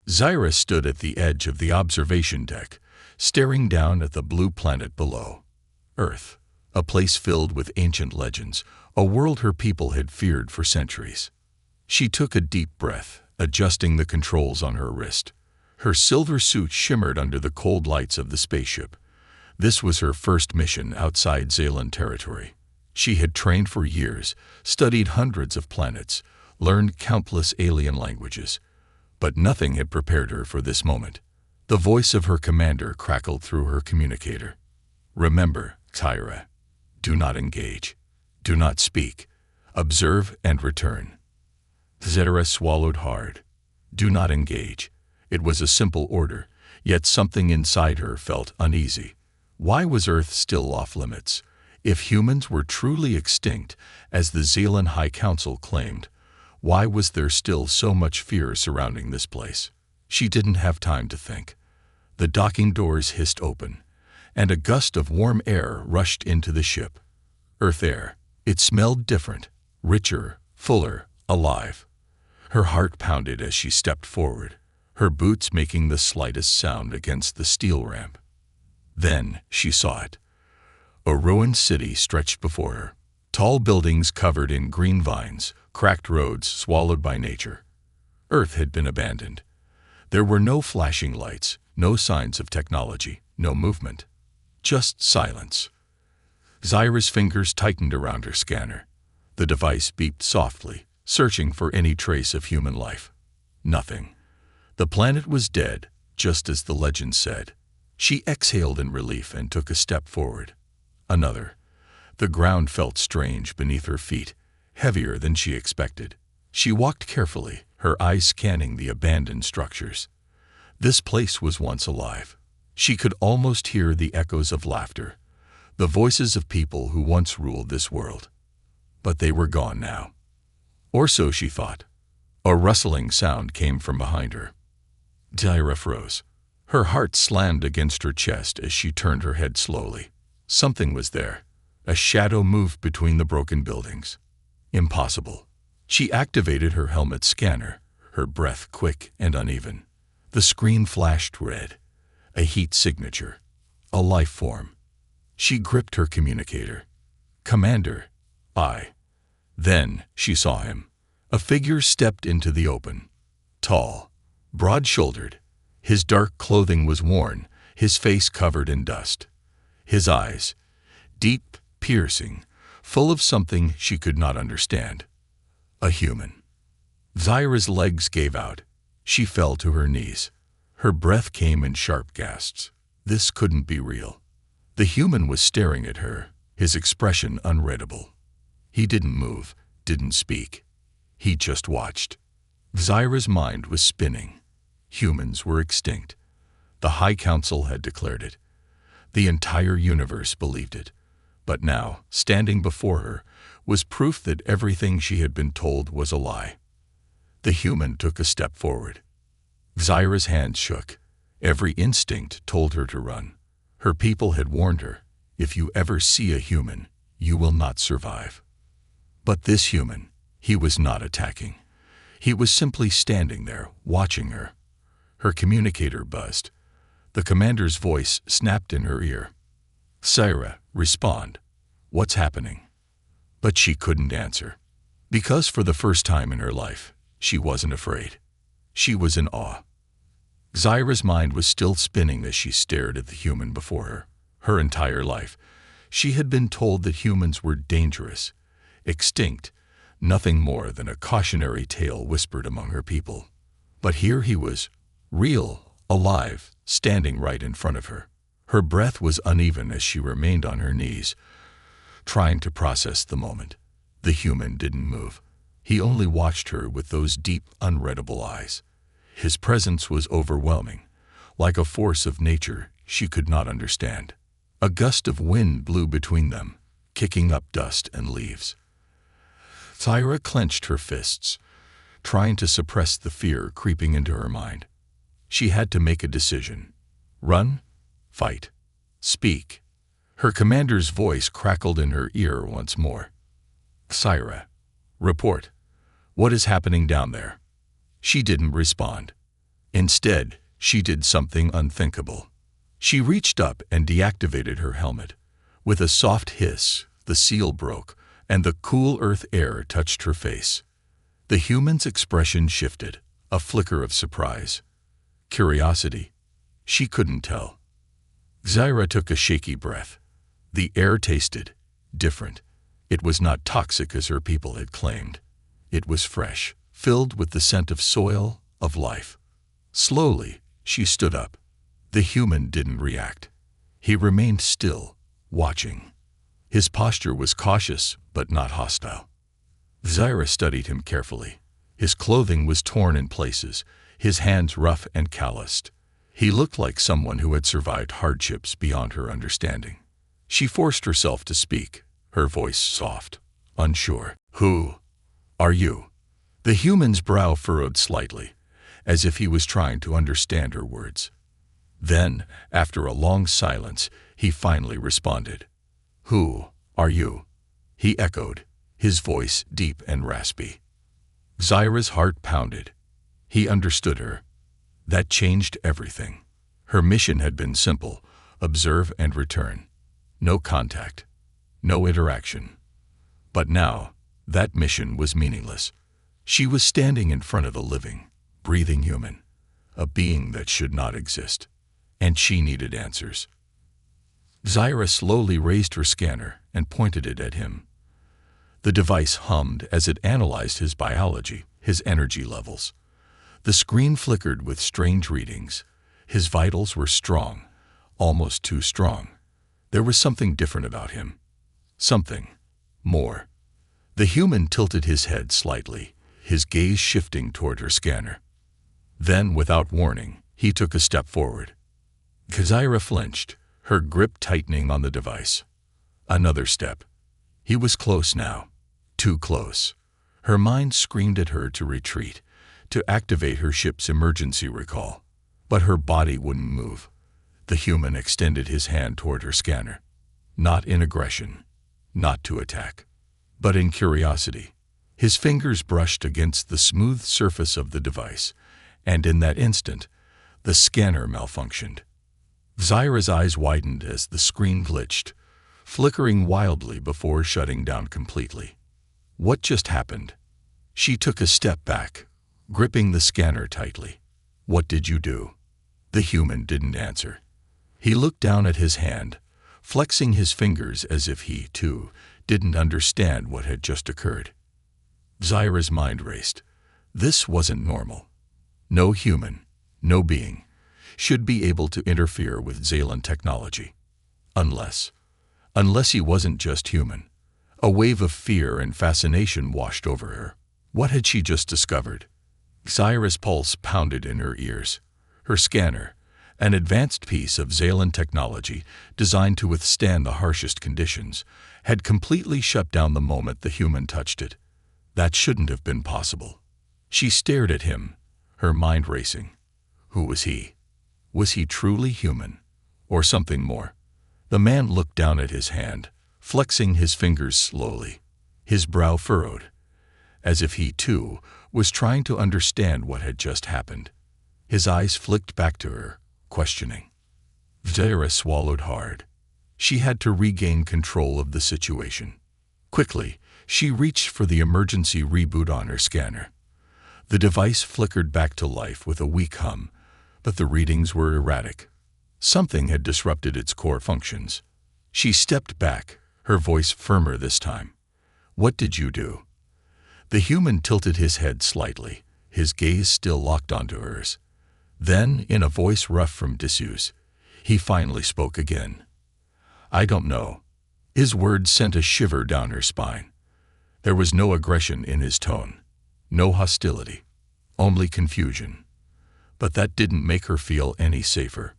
Zyra stood at the edge of the observation deck, staring down at the blue planet below. Earth, a place filled with ancient legends, a world her people had feared for centuries. She took a deep breath, adjusting the controls on her wrist. Her silver suit shimmered under the cold lights of the spaceship. This was her first mission outside Zaylan territory. She had trained for years, studied hundreds of planets, learned countless alien languages. But nothing had prepared her for this moment. The voice of her commander crackled through her communicator. "Remember, Tyra, do not engage. Do not speak. Observe and return." Zyra swallowed hard. Do not engage. It was a simple order, yet something inside her felt uneasy. Why was Earth still off limits? If humans were truly extinct, as the Zaylan High Council claimed, why was there still so much fear surrounding this place? She didn't have time to think. The docking doors hissed open, and a gust of warm air rushed into the ship. Earth air. It smelled different, richer, fuller, alive. Her heart pounded as she stepped forward, her boots making the slightest sound against the steel ramp. Then she saw it. A ruined city stretched before her. Tall buildings covered in green vines, cracked roads swallowed by nature. Earth had been abandoned. There were no flashing lights, no signs of technology, no movement. Just silence. Zyra's fingers tightened around her scanner. The device beeped softly, searching for any trace of human life. Nothing. The planet was dead, just as the legend said. She exhaled in relief and took a step forward. Another. The ground felt strange beneath her feet, heavier than she expected. She walked carefully, her eyes scanning the abandoned structures. This place was once alive. She could almost hear the echoes of laughter, the voices of people who once ruled this world. But they were gone now. Or so she thought. A rustling sound came from behind her. Zyra froze. Her heart slammed against her chest as she turned her head slowly. Something was there. A shadow moved between the broken buildings. Impossible. She activated her helmet scanner, her breath quick and uneven. The screen flashed red. A heat signature. A life form. She gripped her communicator. "Commander, I." Then she saw him. A figure stepped into the open. Tall, broad-shouldered. His dark clothing was worn, his face covered in dust. His eyes, deep, piercing, full of something she could not understand. A human. Zyra's legs gave out. She fell to her knees. Her breath came in sharp gasps. This couldn't be real. The human was staring at her, his expression unreadable. He didn't move, didn't speak. He just watched. Zyra's mind was spinning. Humans were extinct. The High Council had declared it. The entire universe believed it. But now, standing before her, was proof that everything she had been told was a lie. The human took a step forward. Zyra's hands shook. Every instinct told her to run. Her people had warned her, if you ever see a human, you will not survive. But this human, he was not attacking. He was simply standing there, watching her. Her communicator buzzed. The commander's voice snapped in her ear. "Zyra, respond. What's happening?" But she couldn't answer. Because for the first time in her life, she wasn't afraid. She was in awe. Zyra's mind was still spinning as she stared at the human before her. Her entire life, she had been told that humans were dangerous, extinct, nothing more than a cautionary tale whispered among her people. But here he was, real, alive, standing right in front of her. Her breath was uneven as she remained on her knees, trying to process the moment. The human didn't move. He only watched her with those deep, unreadable eyes. His presence was overwhelming, like a force of nature she could not understand. A gust of wind blew between them, kicking up dust and leaves. Zyra clenched her fists, trying to suppress the fear creeping into her mind. She had to make a decision. Run, fight, speak. Her commander's voice crackled in her ear once more. "Zyra, report. What is happening down there?" She didn't respond. Instead, she did something unthinkable. She reached up and deactivated her helmet. With a soft hiss, the seal broke, and the cool earth air touched her face. The human's expression shifted, a flicker of surprise. Curiosity? She couldn't tell. Zyra took a shaky breath. The air tasted different. It was not toxic as her people had claimed. It was fresh, filled with the scent of soil, of life. Slowly, she stood up. The human didn't react. He remained still, watching. His posture was cautious, but not hostile. Zyra studied him carefully. His clothing was torn in places, his hands rough and calloused. He looked like someone who had survived hardships beyond her understanding. She forced herself to speak, her voice soft, unsure. "Who are you?" The human's brow furrowed slightly, as if he was trying to understand her words. Then, after a long silence, he finally responded. "Who are you?" He echoed, his voice deep and raspy. Zyra's heart pounded. He understood her. That changed everything. Her mission had been simple: observe and return. No contact, no interaction. But now, that mission was meaningless. She was standing in front of a living, breathing human, a being that should not exist, and she needed answers. Zyra slowly raised her scanner and pointed it at him. The device hummed as it analyzed his biology, his energy levels. The screen flickered with strange readings. His vitals were strong, almost too strong. There was something different about him. Something more. The human tilted his head slightly, his gaze shifting toward her scanner. Then, without warning, he took a step forward. Zyra flinched, her grip tightening on the device. Another step. He was close now. Too close. Her mind screamed at her to retreat, to activate her ship's emergency recall. But her body wouldn't move. The human extended his hand toward her scanner. Not in aggression, not to attack, but in curiosity. His fingers brushed against the smooth surface of the device, and in that instant, the scanner malfunctioned. Zyra's eyes widened as the screen glitched, flickering wildly before shutting down completely. What just happened? She took a step back, gripping the scanner tightly. "What did you do?" The human didn't answer. He looked down at his hand, flexing his fingers as if he, too, didn't understand what had just occurred. Zyra's mind raced. This wasn't normal. No human, no being, should be able to interfere with Xalan technology. Unless he wasn't just human. A wave of fear and fascination washed over her. What had she just discovered? Zyra's pulse pounded in her ears. Her scanner, an advanced piece of Xalan technology designed to withstand the harshest conditions, had completely shut down the moment the human touched it. That shouldn't have been possible. She stared at him, her mind racing. Who was he? Was he truly human? Or something more? The man looked down at his hand, flexing his fingers slowly, his brow furrowed, as if he, too, was trying to understand what had just happened. His eyes flicked back to her, questioning. Zyra swallowed hard. She had to regain control of the situation. Quickly, she reached for the emergency reboot on her scanner. The device flickered back to life with a weak hum, but the readings were erratic. Something had disrupted its core functions. She stepped back, her voice firmer this time. "What did you do?" The human tilted his head slightly, his gaze still locked onto hers. Then, in a voice rough from disuse, he finally spoke again. "I don't know." His words sent a shiver down her spine. There was no aggression in his tone, no hostility, only confusion. But that didn't make her feel any safer.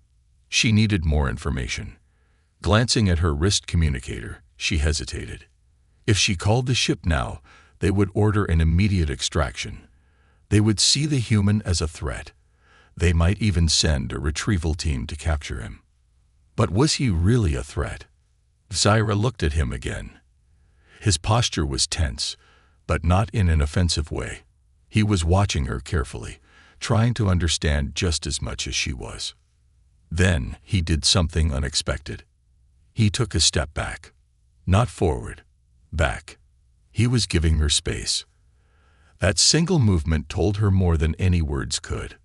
She needed more information. Glancing at her wrist communicator, she hesitated. If she called the ship now, they would order an immediate extraction. They would see the human as a threat. They might even send a retrieval team to capture him. But was he really a threat? Zyra looked at him again. His posture was tense, but not in an offensive way. He was watching her carefully, trying to understand just as much as she was. Then he did something unexpected. He took a step back. Not forward, back. He was giving her space. That single movement told her more than any words could.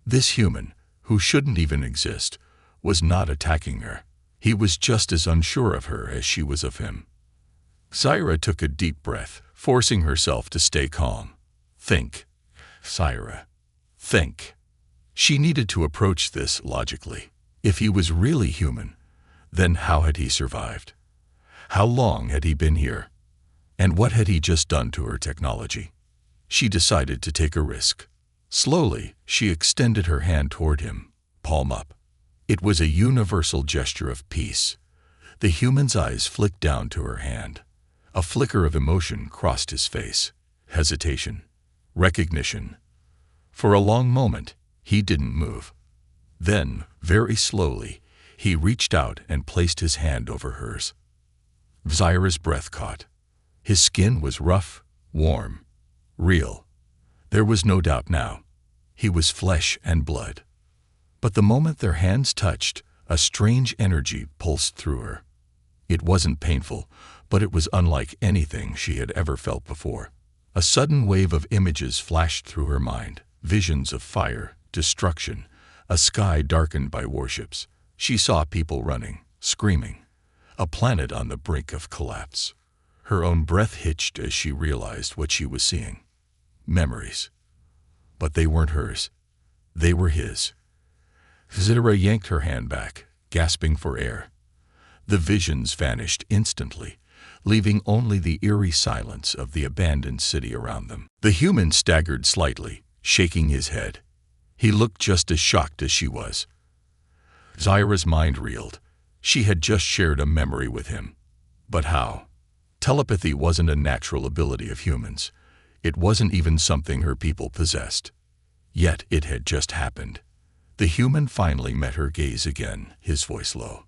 This human, who shouldn't even exist, was not attacking her. He was just as unsure of her as she was of him. Zaira took a deep breath, forcing herself to stay calm. Think, Zaira. Think. She needed to approach this logically. If he was really human, then how had he survived? How long had he been here? And what had he just done to her technology? She decided to take a risk. Slowly, she extended her hand toward him, palm up. It was a universal gesture of peace. The human's eyes flicked down to her hand. A flicker of emotion crossed his face. Hesitation. Recognition. For a long moment, he didn't move. Then, very slowly, he reached out and placed his hand over hers. Zaira's breath caught. His skin was rough, warm, real. There was no doubt now. He was flesh and blood. But the moment their hands touched, a strange energy pulsed through her. It wasn't painful, but it was unlike anything she had ever felt before. A sudden wave of images flashed through her mind, visions of fire, destruction, a sky darkened by warships. She saw people running, screaming, a planet on the brink of collapse. Her own breath hitched as she realized what she was seeing. Memories. But they weren't hers. They were his. Zaira yanked her hand back, gasping for air. The visions vanished instantly, leaving only the eerie silence of the abandoned city around them. The human staggered slightly, shaking his head. He looked just as shocked as she was. Zaira's mind reeled. She had just shared a memory with him. But how? Telepathy wasn't a natural ability of humans. It wasn't even something her people possessed. Yet it had just happened. The human finally met her gaze again, his voice low.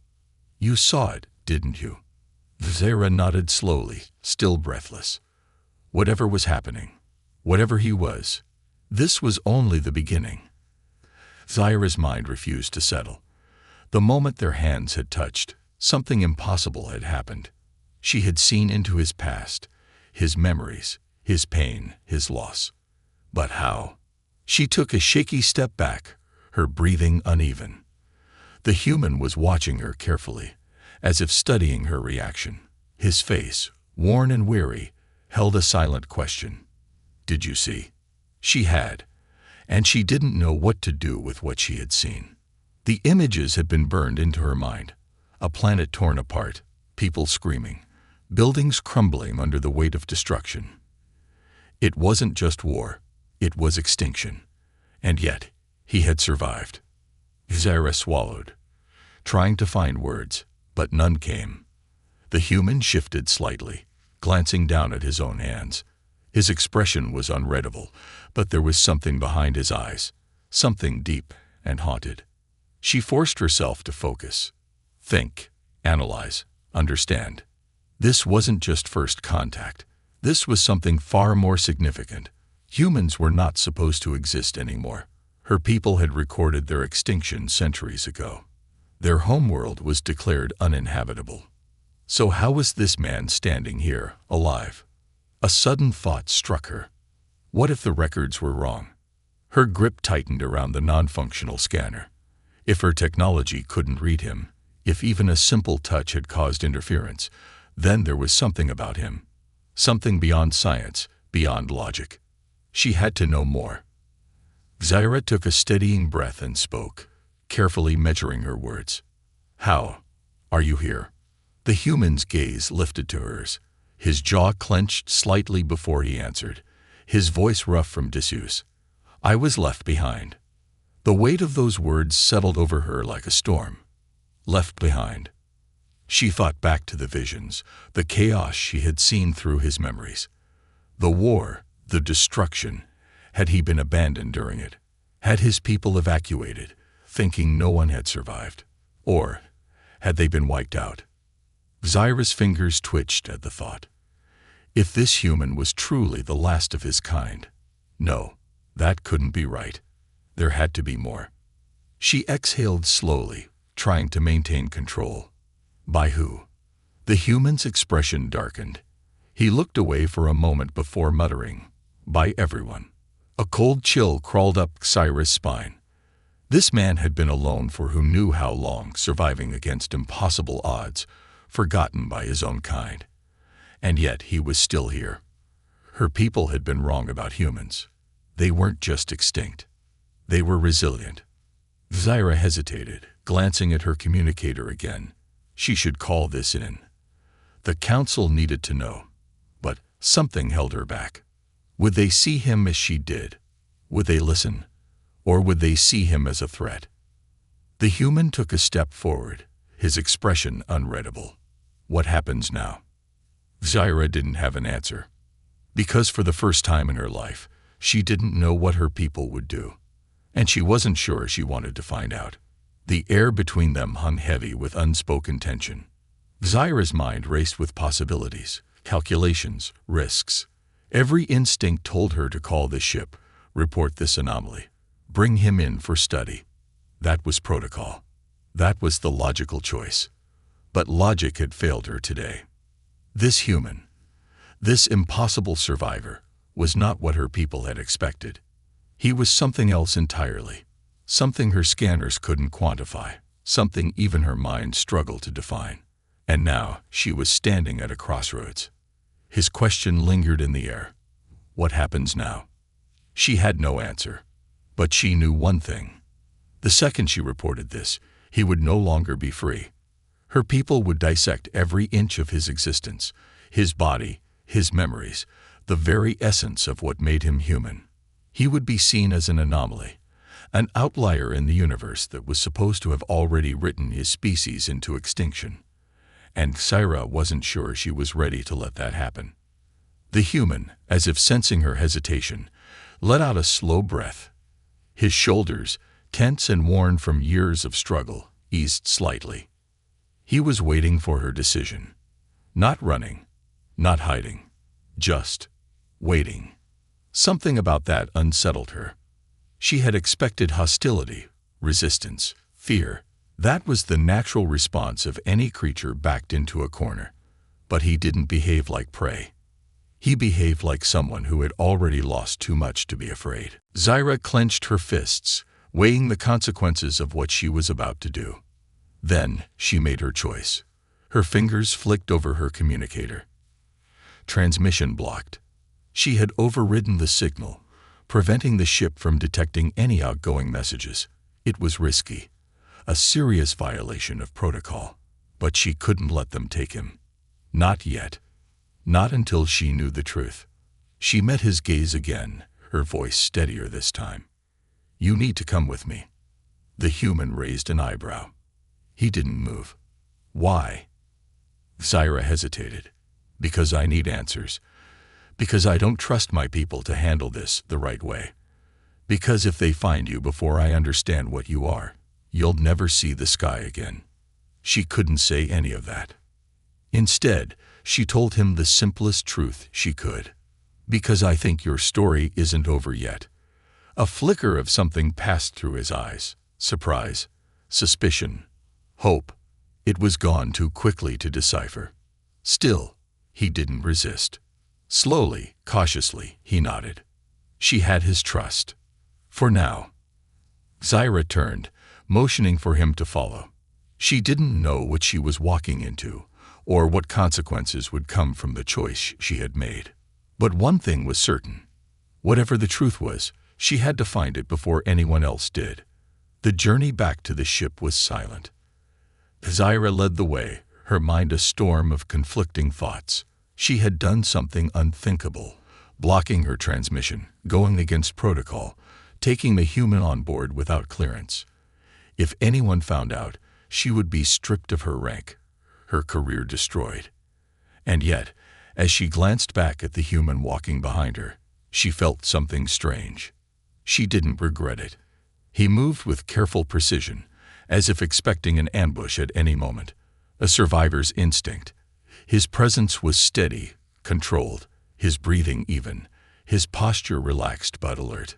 "You saw it, didn't you?" Zaira nodded slowly, still breathless. Whatever was happening, whatever he was, this was only the beginning. Zaira's mind refused to settle. The moment their hands had touched, something impossible had happened. She had seen into his past, his memories, his pain, his loss. But how? She took a shaky step back, her breathing uneven. The human was watching her carefully, as if studying her reaction. His face, worn and weary, held a silent question. Did you see? She had, and she didn't know what to do with what she had seen. The images had been burned into her mind. A planet torn apart, people screaming, buildings crumbling under the weight of destruction. It wasn't just war, it was extinction. And yet, he had survived. Zaira swallowed, trying to find words, but none came. The human shifted slightly, glancing down at his own hands. His expression was unreadable, but there was something behind his eyes, something deep and haunted. She forced herself to focus, think, analyze, understand. This wasn't just first contact. This was something far more significant. Humans were not supposed to exist anymore. Her people had recorded their extinction centuries ago. Their homeworld was declared uninhabitable. So how was this man standing here, alive? A sudden thought struck her. What if the records were wrong? Her grip tightened around the non-functional scanner. If her technology couldn't read him, if even a simple touch had caused interference, then there was something about him. Something beyond science, beyond logic. She had to know more. Zaira took a steadying breath and spoke, carefully measuring her words. How? Are you here? The human's gaze lifted to hers. His jaw clenched slightly before he answered, his voice rough from disuse. I was left behind. The weight of those words settled over her like a storm. Left behind. She thought back to the visions, the chaos she had seen through his memories. The war, the destruction. Had he been abandoned during it? Had his people evacuated, thinking no one had survived? Or had they been wiped out? Zaira's fingers twitched at the thought. If this human was truly the last of his kind, no, that couldn't be right. There had to be more. She exhaled slowly, trying to maintain control. By who? The human's expression darkened. He looked away for a moment before muttering, "By everyone." A cold chill crawled up Xyra's spine. This man had been alone for who knew how long, surviving against impossible odds, forgotten by his own kind. And yet he was still here. Her people had been wrong about humans. They weren't just extinct. They were resilient. Xyra hesitated, glancing at her communicator again. She should call this in. The council needed to know. But something held her back. Would they see him as she did? Would they listen? Or would they see him as a threat? The human took a step forward, his expression unreadable. What happens now? Xyra didn't have an answer. Because for the first time in her life, she didn't know what her people would do. And she wasn't sure she wanted to find out. The air between them hung heavy with unspoken tension. Xyra's mind raced with possibilities, calculations, risks. Every instinct told her to call this ship, report this anomaly, bring him in for study. That was protocol. That was the logical choice. But logic had failed her today. This human, this impossible survivor, was not what her people had expected. He was something else entirely, something her scanners couldn't quantify, something even her mind struggled to define. And now she was standing at a crossroads. His question lingered in the air. What happens now? She had no answer. But she knew one thing. The second she reported this, he would no longer be free. Her people would dissect every inch of his existence, his body, his memories, the very essence of what made him human. He would be seen as an anomaly, an outlier in the universe that was supposed to have already written his species into extinction. And Xyra wasn't sure she was ready to let that happen. The human, as if sensing her hesitation, let out a slow breath. His shoulders, tense and worn from years of struggle, eased slightly. He was waiting for her decision. Not running, not hiding, just waiting. Something about that unsettled her. She had expected hostility, resistance, fear. That was the natural response of any creature backed into a corner. But he didn't behave like prey. He behaved like someone who had already lost too much to be afraid. Xyra clenched her fists, weighing the consequences of what she was about to do. Then she made her choice. Her fingers flicked over her communicator. Transmission blocked. She had overridden the signal, preventing the ship from detecting any outgoing messages. It was risky. A serious violation of protocol, but she couldn't let them take him. Not yet. Not until she knew the truth. She met his gaze again, her voice steadier this time. "You need to come with me." The human raised an eyebrow. He didn't move. "Why?" Xyra hesitated. "Because I need answers. Because I don't trust my people to handle this the right way. Because if they find you before I understand what you are, you'll never see the sky again." She couldn't say any of that. Instead, she told him the simplest truth she could. "Because I think your story isn't over yet." A flicker of something passed through his eyes. Surprise, suspicion, hope. It was gone too quickly to decipher. Still, he didn't resist. Slowly, cautiously, he nodded. She had his trust. For now. Xyra turned, motioning for him to follow. She didn't know what she was walking into, or what consequences would come from the choice she had made. But one thing was certain. Whatever the truth was, she had to find it before anyone else did. The journey back to the ship was silent. Xyra led the way, her mind a storm of conflicting thoughts. She had done something unthinkable, blocking her transmission, going against protocol, taking the human on board without clearance. If anyone found out, she would be stripped of her rank, her career destroyed. And yet, as she glanced back at the human walking behind her, she felt something strange. She didn't regret it. He moved with careful precision, as if expecting an ambush at any moment, a survivor's instinct. His presence was steady, controlled, his breathing even, his posture relaxed but alert.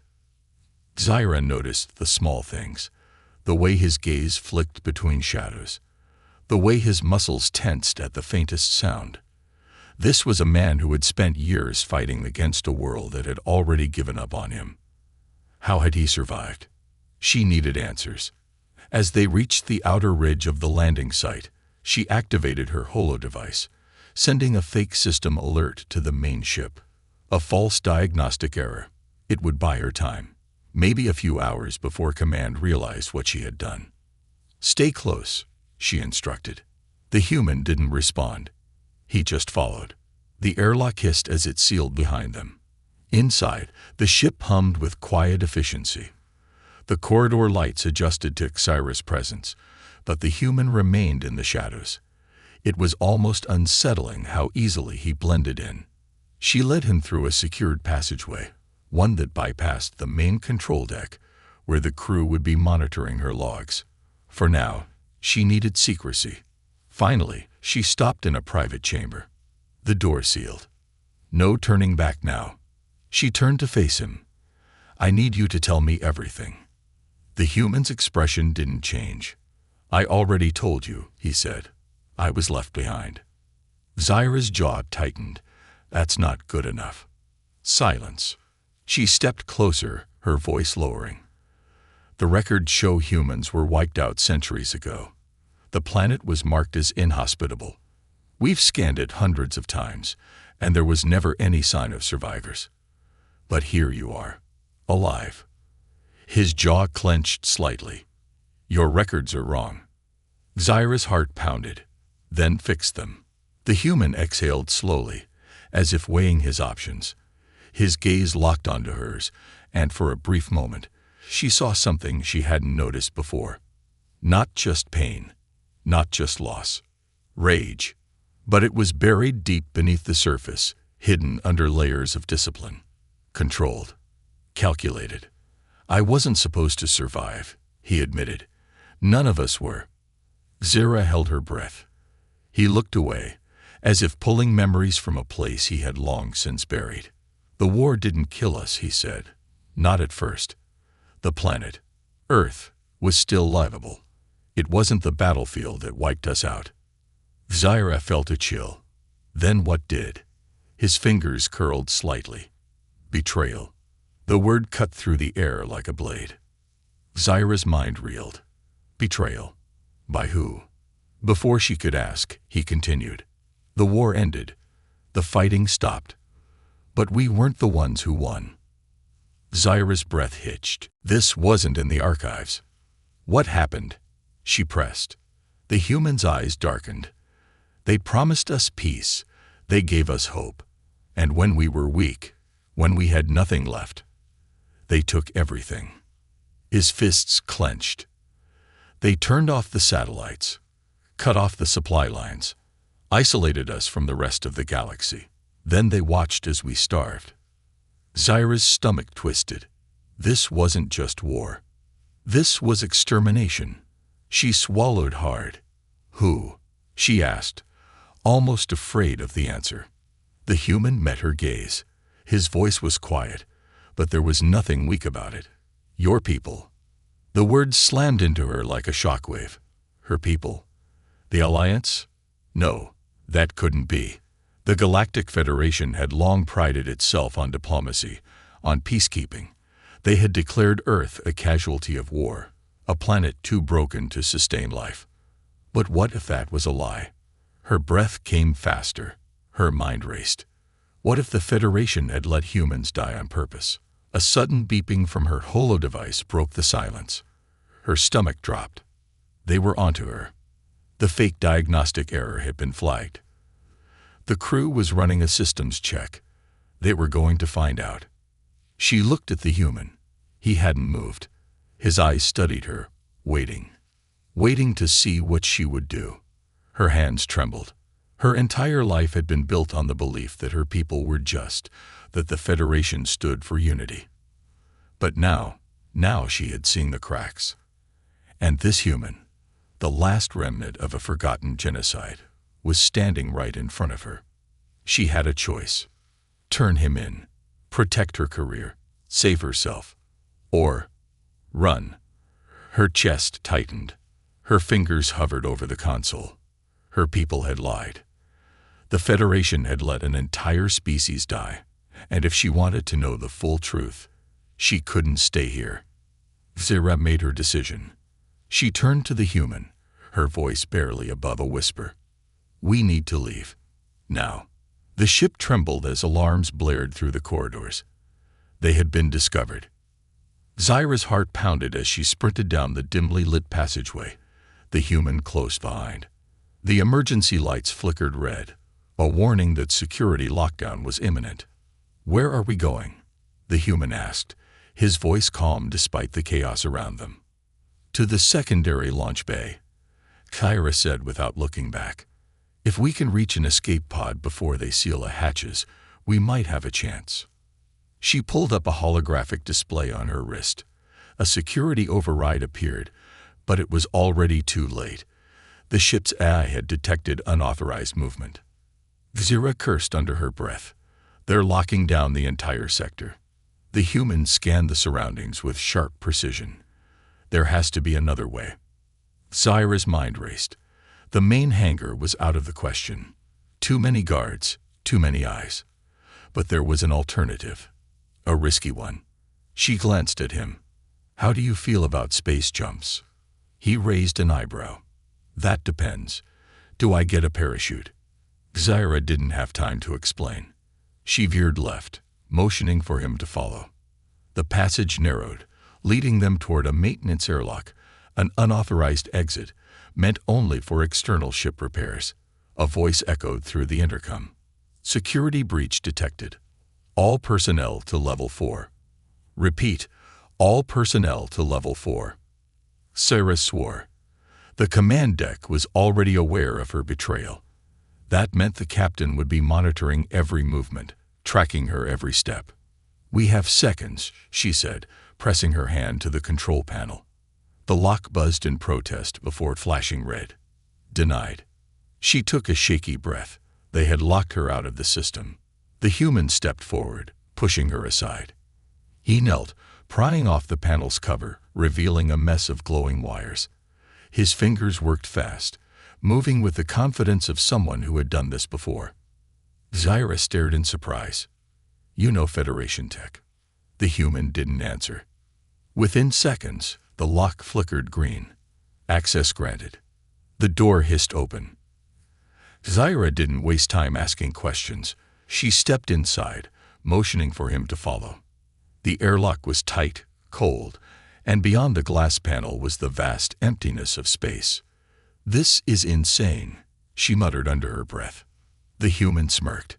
Zyra noticed the small things, the way his gaze flicked between shadows, the way his muscles tensed at the faintest sound. This was a man who had spent years fighting against a world that had already given up on him. How had he survived? She needed answers. As they reached the outer ridge of the landing site, she activated her holo-device, sending a fake system alert to the main ship. A false diagnostic error. It would buy her time, maybe a few hours before command realized what she had done. "Stay close," she instructed. The human didn't respond. He just followed. The airlock hissed as it sealed behind them. Inside, the ship hummed with quiet efficiency. The corridor lights adjusted to Zyra's presence, but the human remained in the shadows. It was almost unsettling how easily he blended in. She led him through a secured passageway, one that bypassed the main control deck, where the crew would be monitoring her logs. For now, she needed secrecy. Finally, she stopped in a private chamber. The door sealed. No turning back now. She turned to face him. "I need you to tell me everything." The human's expression didn't change. "I already told you," he said. "I was left behind." Zyra's jaw tightened. That's not good enough. Silence. She stepped closer, her voice lowering. The records show humans were wiped out centuries ago. The planet was marked as inhospitable. We've scanned it hundreds of times, and there was never any sign of survivors. But here you are, alive. His jaw clenched slightly. "Your records are wrong." Zyra's heart pounded, then fixed them. The human exhaled slowly, as if weighing his options. His gaze locked onto hers, and for a brief moment, she saw something she hadn't noticed before. Not just pain, not just loss. Rage. But it was buried deep beneath the surface, hidden under layers of discipline. Controlled. Calculated. "I wasn't supposed to survive," he admitted. "None of us were." Zyra held her breath. He looked away, as if pulling memories from a place he had long since buried. "The war didn't kill us," he said. "Not at first. The planet, Earth, was still livable. It wasn't the battlefield that wiped us out." Zyra felt a chill. Then what did? His fingers curled slightly. Betrayal. The word cut through the air like a blade. Zyra's mind reeled. Betrayal. By who? Before she could ask, he continued. "The war ended. The fighting stopped. But we weren't the ones who won." Zyra's breath hitched. This wasn't in the archives. "What happened?" she pressed. The human's eyes darkened. "They promised us peace. They gave us hope. And when we were weak, when we had nothing left, they took everything." His fists clenched. "They turned off the satellites, cut off the supply lines, isolated us from the rest of the galaxy. Then they watched as we starved." Zyra's stomach twisted. This wasn't just war. This was extermination. She swallowed hard. "Who?" she asked, almost afraid of the answer. The human met her gaze. His voice was quiet, but there was nothing weak about it. "Your people." The words slammed into her like a shockwave. Her people? The Alliance? No, that couldn't be. The Galactic Federation had long prided itself on diplomacy, on peacekeeping. They had declared Earth a casualty of war, a planet too broken to sustain life. But what if that was a lie? Her breath came faster. Her mind raced. What if the Federation had let humans die on purpose? A sudden beeping from her holo-device broke the silence. Her stomach dropped. They were onto her. The fake diagnostic error had been flagged. The crew was running a systems check. They were going to find out. She looked at the human. He hadn't moved. His eyes studied her, waiting to see what she would do. Her hands trembled. Her entire life had been built on the belief that her people were just, that the Federation stood for unity. But now she had seen the cracks. And this human, the last remnant of a forgotten genocide, was standing right in front of her. She had a choice. Turn him in, protect her career, save herself, Or run. Her chest tightened. Her fingers hovered over the console. Her people had lied. The Federation had let an entire species die, and if she wanted to know the full truth, she couldn't stay here. Zira made her decision. She turned to the human, her voice barely above a whisper. "We need to leave. Now." The ship trembled as alarms blared through the corridors. They had been discovered. Zyra's heart pounded as she sprinted down the dimly lit passageway, the human close behind. The emergency lights flickered red, a warning that security lockdown was imminent. "Where are we going?" the human asked, his voice calm despite the chaos around them. "To the secondary launch bay," Kyra said without looking back. "If we can reach an escape pod before they seal the hatches, we might have a chance." She pulled up a holographic display on her wrist. A security override appeared, but it was already too late. The ship's AI had detected unauthorized movement. Zira cursed under her breath. "They're locking down the entire sector." The humans scanned the surroundings with sharp precision. There has to be another way. Zyra's mind raced. The main hangar was out of the question. Too many guards, too many eyes. But there was an alternative. A risky one. She glanced at him. "How do you feel about space jumps?" He raised an eyebrow. "That depends. Do I get a parachute?" Zyra didn't have time to explain. She veered left, motioning for him to follow. The passage narrowed, leading them toward a maintenance airlock, an unauthorized exit, meant only for external ship repairs. A voice echoed through the intercom. "Security breach detected. All personnel to level 4. Repeat, all personnel to level 4. Sarah swore. The command deck was already aware of her betrayal. That meant the captain would be monitoring every movement, tracking her every step. "We have seconds," she said, pressing her hand to the control panel. The lock buzzed in protest before flashing red. Denied. She took a shaky breath. They had locked her out of the system. The human stepped forward, pushing her aside. He knelt, prying off the panel's cover, revealing a mess of glowing wires. His fingers worked fast, moving with the confidence of someone who had done this before. Zyra stared in surprise. "You know Federation tech." The human didn't answer. Within seconds, the lock flickered green. Access granted. The door hissed open. Zyra didn't waste time asking questions. She stepped inside, motioning for him to follow. The airlock was tight, cold, and beyond the glass panel was the vast emptiness of space. "This is insane," she muttered under her breath. The human smirked.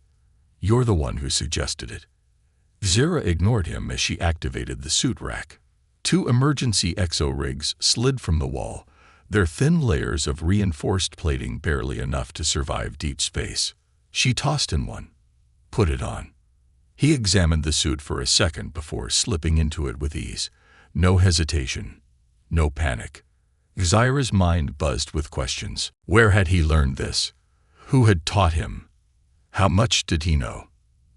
"You're the one who suggested it." Zyra ignored him as she activated the suit rack. 2 emergency exo-rigs slid from the wall, their thin layers of reinforced plating barely enough to survive deep space. She tossed in one. "Put it on." He examined the suit for a second before slipping into it with ease. No hesitation. No panic. Zyra's mind buzzed with questions. Where had he learned this? Who had taught him? How much did he know?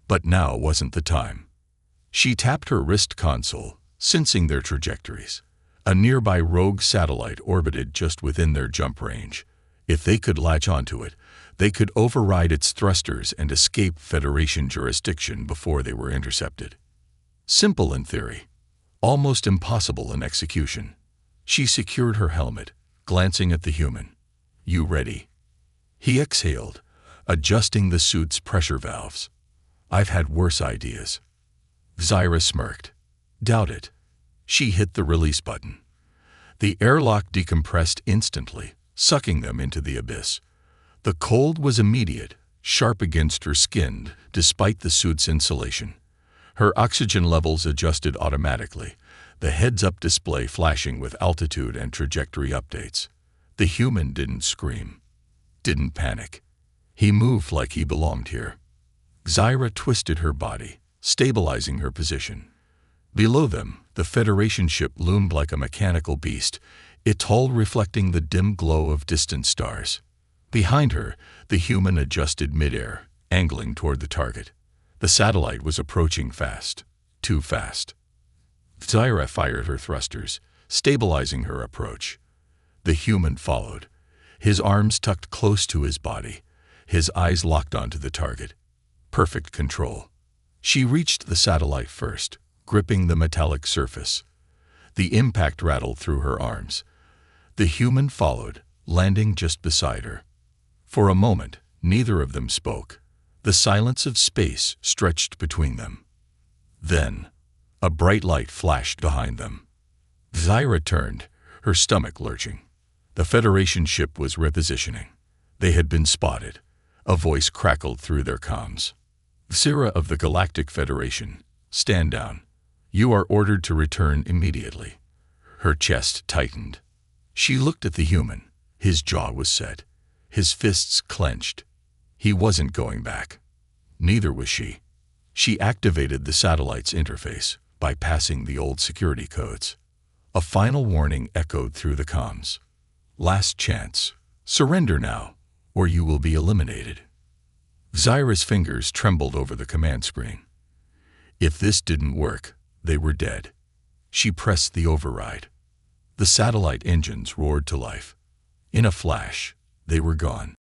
But now wasn't the time. She tapped her wrist console, sensing their trajectories. A nearby rogue satellite orbited just within their jump range. If they could latch onto it, they could override its thrusters and escape Federation jurisdiction before they were intercepted. Simple in theory, almost impossible in execution. She secured her helmet, glancing at the human. "You ready?" He exhaled, adjusting the suit's pressure valves. "I've had worse ideas." Zyra smirked. "Doubt it." She hit the release button. The airlock decompressed instantly, sucking them into the abyss. The cold was immediate, sharp against her skin, despite the suit's insulation. Her oxygen levels adjusted automatically, the heads-up display flashing with altitude and trajectory updates. The human didn't scream, didn't panic. He moved like he belonged here. Zyra twisted her body, stabilizing her position. Below them, the Federation ship loomed like a mechanical beast, its hull reflecting the dim glow of distant stars. Behind her, the human adjusted midair, angling toward the target. The satellite was approaching fast, too fast. Zyra fired her thrusters, stabilizing her approach. The human followed, his arms tucked close to his body, his eyes locked onto the target. Perfect control. She reached the satellite first, gripping the metallic surface. The impact rattled through her arms. The human followed, landing just beside her. For a moment, neither of them spoke. The silence of space stretched between them. Then, a bright light flashed behind them. Zyra turned, her stomach lurching. The Federation ship was repositioning. They had been spotted. A voice crackled through their comms. Zyra of the Galactic Federation, stand down. You are ordered to return immediately. Her chest tightened. She looked at the human. His jaw was set. His fists clenched. He wasn't going back. Neither was she. She activated the satellite's interface, bypassing the old security codes. A final warning echoed through the comms. Last chance. Surrender now, or you will be eliminated. Zyra's fingers trembled over the command screen. If this didn't work, they were dead. She pressed the override. The satellite engines roared to life. In a flash, they were gone.